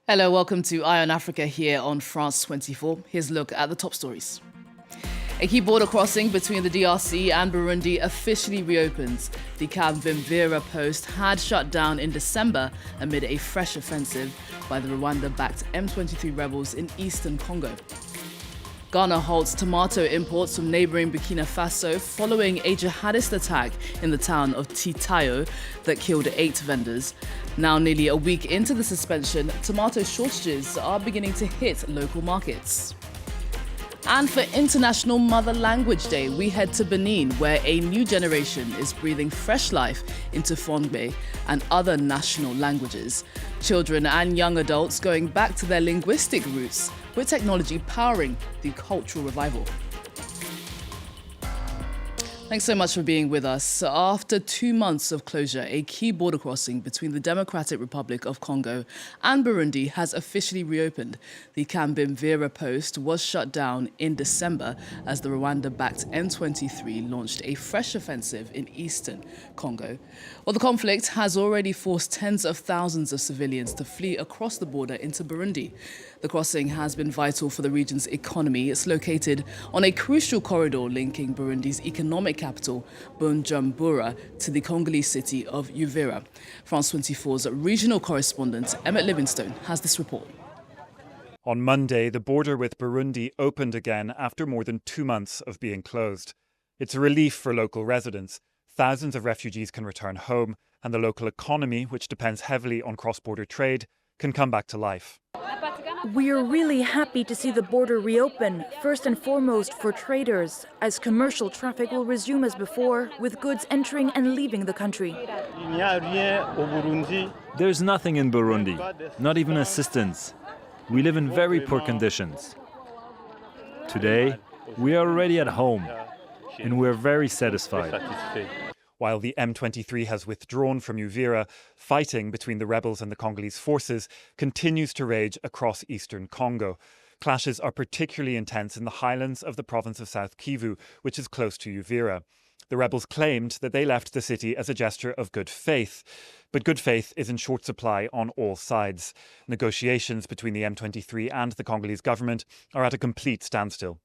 Hello, welcome to Eye on Africa here on France 24. Here's a look at the top stories. A key border crossing between the DRC and Burundi officially reopens. The Congo-Burundi post had shut down in December amid a fresh offensive by the Rwanda-backed M23 rebels in eastern Congo. Ghana halts tomato imports from neighbouring Burkina Faso following a jihadist attack in the town of Titao that killed 8 vendors. Now, nearly a week into the suspension, tomato shortages are beginning to hit local markets. And for International Mother Language Day, we head to Benin, where a new generation is breathing fresh life into FonGbè and other national languages. Children and young adults going back to their linguistic roots, with technology powering the cultural revival. Thanks so much for being with us. After 2 months of closure, a key border crossing between the Democratic Republic of Congo and Burundi has officially reopened. The Congo-Burundi post was shut down in December as the Rwanda-backed M23 launched a fresh offensive in eastern Congo. Well, the conflict has already forced tens of thousands of civilians to flee across the border into Burundi. The crossing has been vital for the region's economy. It's located on a crucial corridor linking Burundi's economic capital, Bujumbura, to the Congolese city of Uvira. France 24's regional correspondent, Emmett Livingstone, has this report. On Monday, the border with Burundi opened again after more than 2 months of being closed. It's a relief for local residents. Thousands of refugees can return home, and the local economy, which depends heavily on cross-border trade, can come back to life. We are really happy to see the border reopen, first and foremost for traders, as commercial traffic will resume as before, with goods entering and leaving the country. There's nothing in Burundi, not even assistance. We live in very poor conditions. Today, we are already at home, and we're very satisfied. While the M23 has withdrawn from Uvira, fighting between the rebels and the Congolese forces continues to rage across eastern Congo. Clashes are particularly intense in the highlands of the province of South Kivu, which is close to Uvira. The rebels claimed that they left the city as a gesture of good faith. But good faith is in short supply on all sides. Negotiations between the M23 and the Congolese government are at a complete standstill.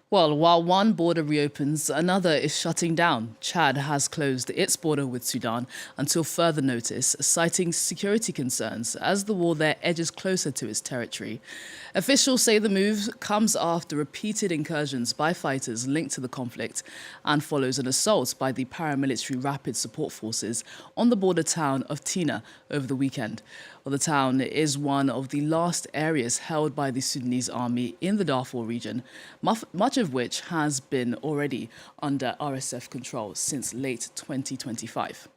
Well, while one border reopens, another is shutting down. Chad has closed its border with Sudan until further notice, citing security concerns as the war there edges closer to its territory. Officials say the move comes after repeated incursions by fighters linked to the conflict and follows an assault by the paramilitary Rapid Support Forces on the border town of Tina over the weekend. Well, the town is one of the last areas held by the Sudanese army in the Darfur region, much of which has been already under RSF control since late 2025.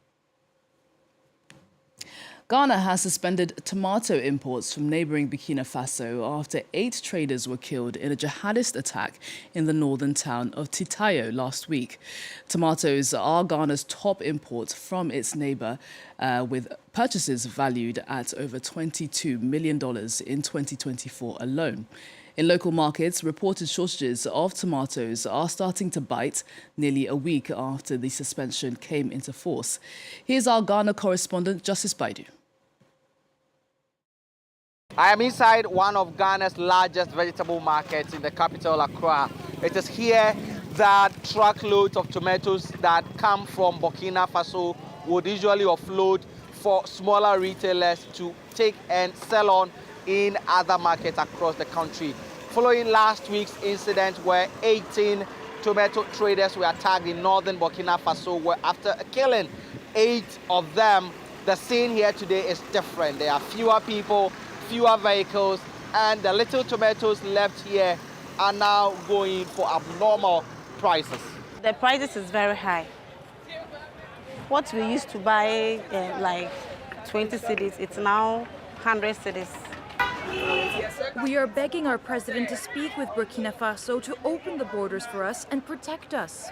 Ghana has suspended tomato imports from neighbouring Burkina Faso after 8 traders were killed in a jihadist attack in the northern town of Titao last week. Tomatoes are Ghana's top import from its neighbour, with purchases valued at over $22 million in 2024 alone. In local markets, reported shortages of tomatoes are starting to bite nearly a week after the suspension came into force. Here's our Ghana correspondent, Justice Baidu. I am inside one of Ghana's largest vegetable markets in the capital, Accra. It is here that truckloads of tomatoes that come from Burkina Faso would usually offload for smaller retailers to take and sell on in other markets across the country. Following last week's incident where 18 tomato traders were attacked in northern Burkina Faso, where after killing 8 of them, the scene here today is different. There are fewer people, fewer vehicles, and the little tomatoes left here are now going for abnormal prices. The prices is very high. What we used to buy like 20 cedis, it's now 100 cedis. We are begging our president to speak with Burkina Faso to open the borders for us and protect us.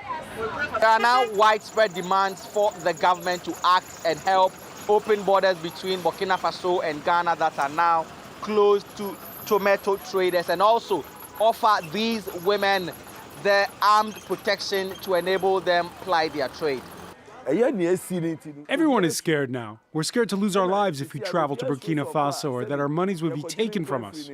There are now widespread demands for the government to act and help open borders between Burkina Faso and Ghana that are now closed to tomato traders, and also offer these women the armed protection to enable them ply their trade. Everyone is scared now. We're scared to lose our lives if we travel to Burkina Faso or that our monies would be taken from us.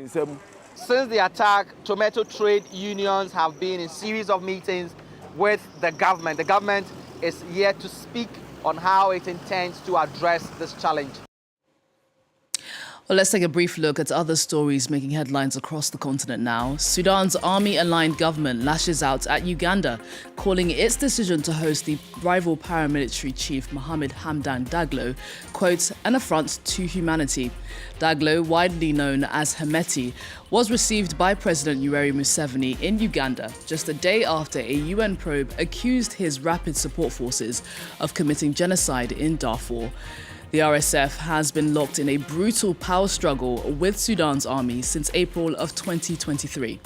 Since the attack, tomato trade unions have been in series of meetings with the government. The government is yet to speak on how it intends to address this challenge. Well, let's take a brief look at other stories making headlines across the continent now. Sudan's army-aligned government lashes out at Uganda, calling its decision to host the rival paramilitary chief Mohamed Hamdan Daglo, quote, an affront to humanity. Daglo, widely known as Hemeti, was received by President Yoweri Museveni in Uganda just a day after a UN probe accused his rapid support forces of committing genocide in Darfur. The RSF has been locked in a brutal power struggle with Sudan's army since April of 2023.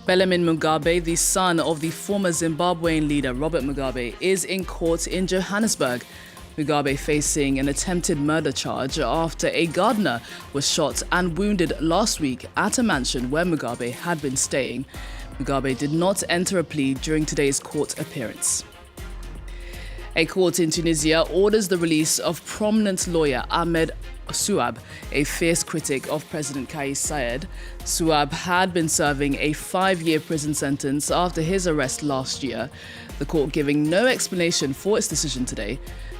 Benjamin Mugabe, the son of the former Zimbabwean leader Robert Mugabe, is in court in Johannesburg. Mugabe facing an attempted murder charge after a gardener was shot and wounded last week at a mansion where Mugabe had been staying. Mugabe did not enter a plea during today's court appearance. A court in Tunisia orders the release of prominent lawyer Ahmed Souab, a fierce critic of President Kais Saied. Souab had been serving a 5-year prison sentence after his arrest last year, the court giving no explanation for its decision today.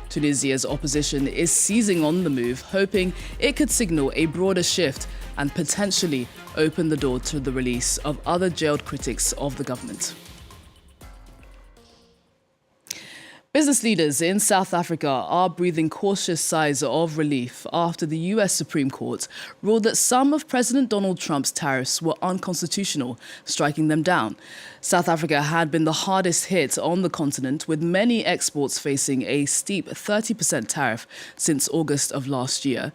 Tunisia's opposition is seizing on the move, hoping it could signal a broader shift and potentially open the door to the release of other jailed critics of the government. Business leaders in South Africa are breathing cautious sighs of relief after the US Supreme Court ruled that some of President Donald Trump's tariffs were unconstitutional, striking them down. South Africa had been the hardest hit on the continent, with many exports facing a steep 30% tariff since August of last year.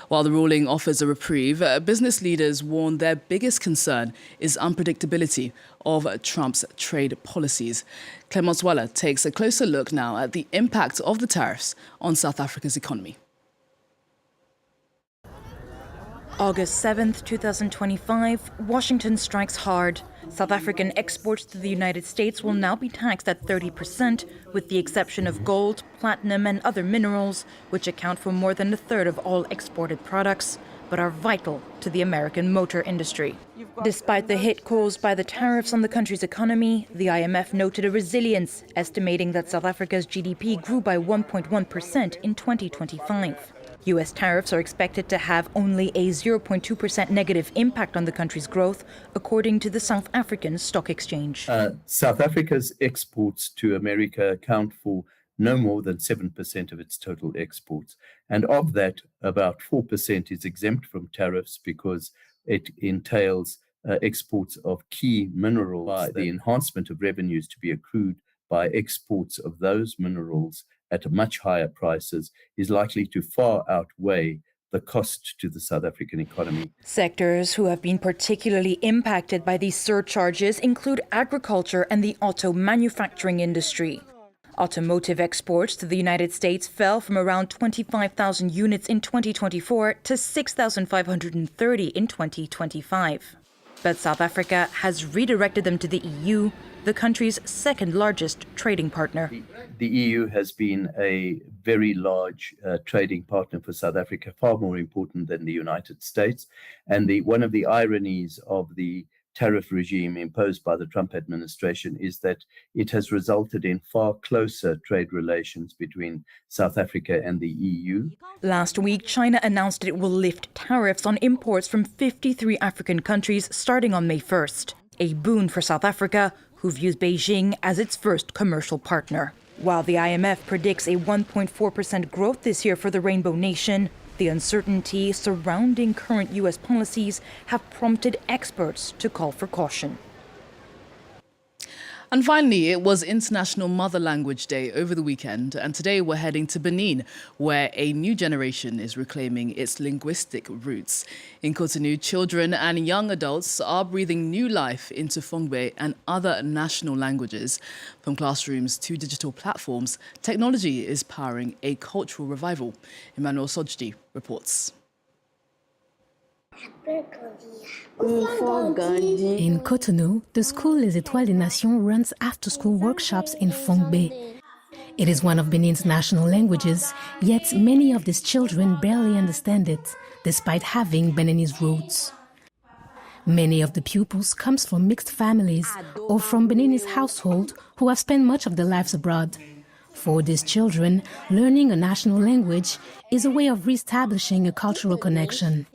While the ruling offers a reprieve, business leaders warn their biggest concern is unpredictability of Trump's trade policies. Clemence Waller takes a closer look now at the impact of the tariffs on South Africa's economy. August 7th, 2025, Washington strikes hard. South African exports to the United States will now be taxed at 30%, with the exception of gold, platinum, and other minerals, which account for more than a third of all exported products, but are vital to the American motor industry. Despite the hit caused by the tariffs on the country's economy, the IMF noted a resilience, estimating that South Africa's GDP grew by 1.1% in 2025. U.S. tariffs are expected to have only a 0.2% negative impact on the country's growth, according to the South African Stock Exchange. South Africa's exports to America account for no more than 7% of its total exports. And of that, about 4% is exempt from tariffs because it entails exports of key minerals. The enhancement of revenues to be accrued by exports of those minerals at much higher prices is likely to far outweigh the cost to the South African economy. Sectors who have been particularly impacted by these surcharges include agriculture and the auto manufacturing industry. Automotive exports to the United States fell from around 25,000 units in 2024 to 6,530 in 2025. But South Africa has redirected them to the EU, the country's second largest trading partner. The EU has been a very large trading partner for South Africa, far more important than the United States. And one of the ironies of the tariff regime imposed by the Trump administration is that it has resulted in far closer trade relations between South Africa and the EU. Last week, China announced it will lift tariffs on imports from 53 African countries starting on May 1st. A boon for South Africa, who views Beijing as its first commercial partner. While the IMF predicts a 1.4% growth this year for the Rainbow Nation, the uncertainty surrounding current U.S. policies have prompted experts to call for caution. And finally, it was International Mother Language Day over the weekend, and today we're heading to Benin, where a new generation is reclaiming its linguistic roots. In Cotonou, children and young adults are breathing new life into FonGbè and other national languages. From classrooms to digital platforms, technology is powering a cultural revival. Emmanuel Sojdi reports. In Cotonou, the school Les Étoiles des Nations runs after-school workshops in FonGbè. It is one of Benin's national languages, yet many of these children barely understand it, despite having Beninese roots. Many of the pupils come from mixed families or from Beninese households who have spent much of their lives abroad. For these children, learning a national language is a way of re-establishing a cultural connection.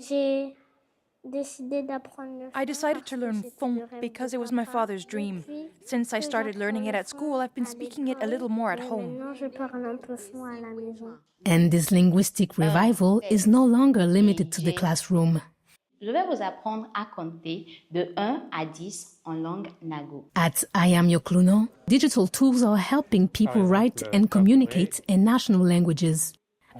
I decided to learn FonGbè because it was my father's dream. Since I started learning it at school, I've been speaking it a little more at home. And this linguistic revival is no longer limited to the classroom. Je vais vous apprendre à compter de 1 à 10 en langue nago. At I Am Your Cluno, digital tools are helping people write and communicate in national languages.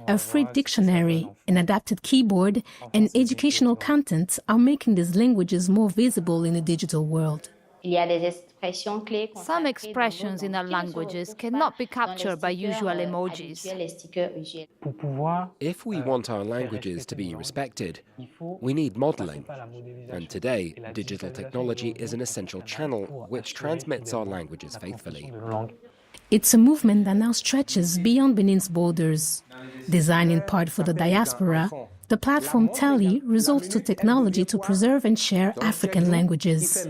A free dictionary, an adapted keyboard, and educational content are making these languages more visible in the digital world. Some expressions in our languages cannot be captured by usual emojis. If we want our languages to be respected, we need modeling. And today, digital technology is an essential channel which transmits our languages faithfully. It's a movement that now stretches beyond Benin's borders. Designed in part for the diaspora, the platform Tally resorts to technology to preserve and share African languages.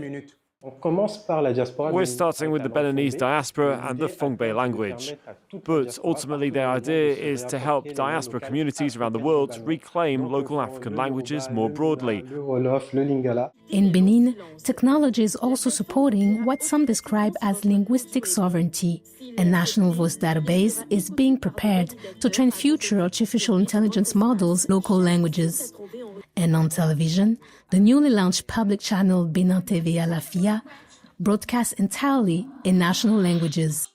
We're starting with the Beninese diaspora and the FonGbè language. But ultimately the idea is to help diaspora communities around the world reclaim local African languages more broadly. In Benin, technology is also supporting what some describe as linguistic sovereignty. A national voice database is being prepared to train future artificial intelligence models local languages. And on television, the newly launched public channel Benin TV Alafia broadcasts entirely in national languages.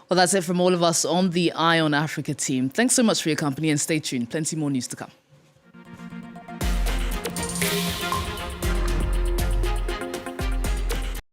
Well, that's it from all of us on the Eye on Africa team. Thanks so much for your company and stay tuned. Plenty more news to come.